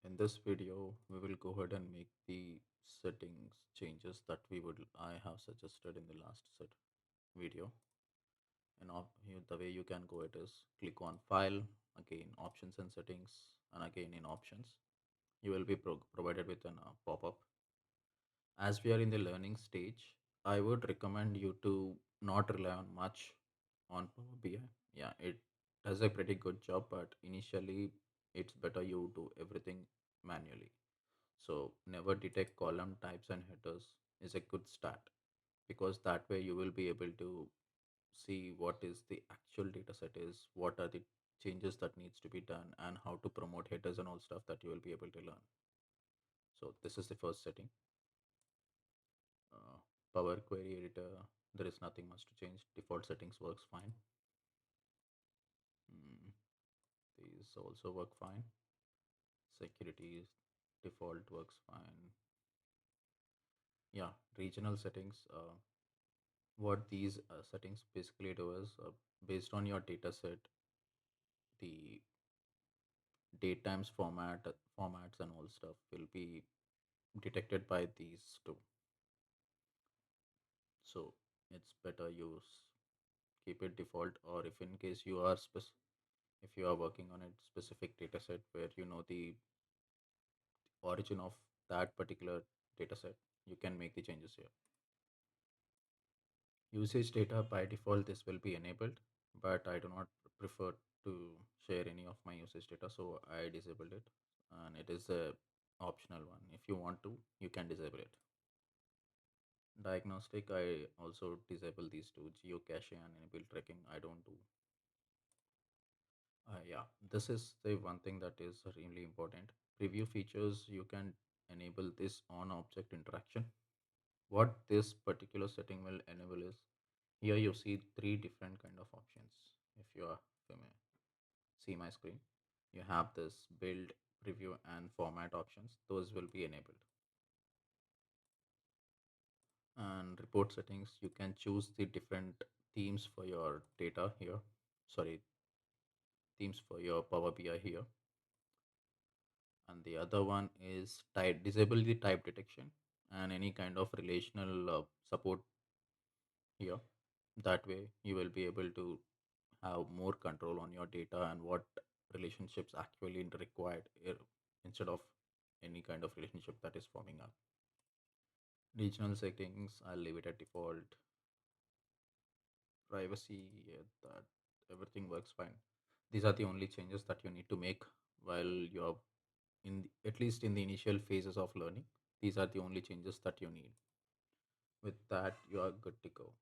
In this video, we will go ahead and make the settings changes that I have suggested in the last set video. The way you can go it is click on File, again Options and Settings, and again in Options. You will be provided with a pop-up. As we are in the learning stage, I would recommend you to not rely on much on Power BI. Yeah, it does a pretty good job, but initially it's better you do everything manually. So never detect column types and headers is a good start, because that way you will be able to see what is the actual data set is, what are the changes that needs to be done, and how to promote headers and all stuff that you will be able to learn. So this is the first setting. uh, Power Query Editor, there is nothing much to change. Default settings works fine. mm, these also work fine. Security default works fine. Yeah, regional settings, what these settings basically do is, based on your data set, the date times formats and all stuff will be detected by these two. So it's better keep it default, or if in case if you are working on a specific data set where you know the origin of that particular data set, you can make the changes here. Usage data, by default this will be enabled, but I do not prefer to share any of my usage data, so I disabled it, and it is a optional one. If you want to, you can disable it. Diagnostic, I also disable these two, geocache and enable tracking. I don't do. Yeah, this is the one thing that is really important. Preview features, you can enable this on object interaction. What this particular setting will enable is, here you see three different kind of options. If you are familiar, see my screen, you have this build, preview and format options. Those will be enabled. And report settings, you can choose the different themes for your data here. Sorry, themes for your Power BI here. And the other one is type, disable the type detection and any kind of relational support here. That way you will be able to have more control on your data and what relationships actually required, instead of any kind of relationship that is forming up. Regional settings, I'll leave it at default. Privacy, yeah, that everything works fine. These are the only changes that you need to make while you're at least in the initial phases of learning. These are the only changes that you need. With that, you are good to go.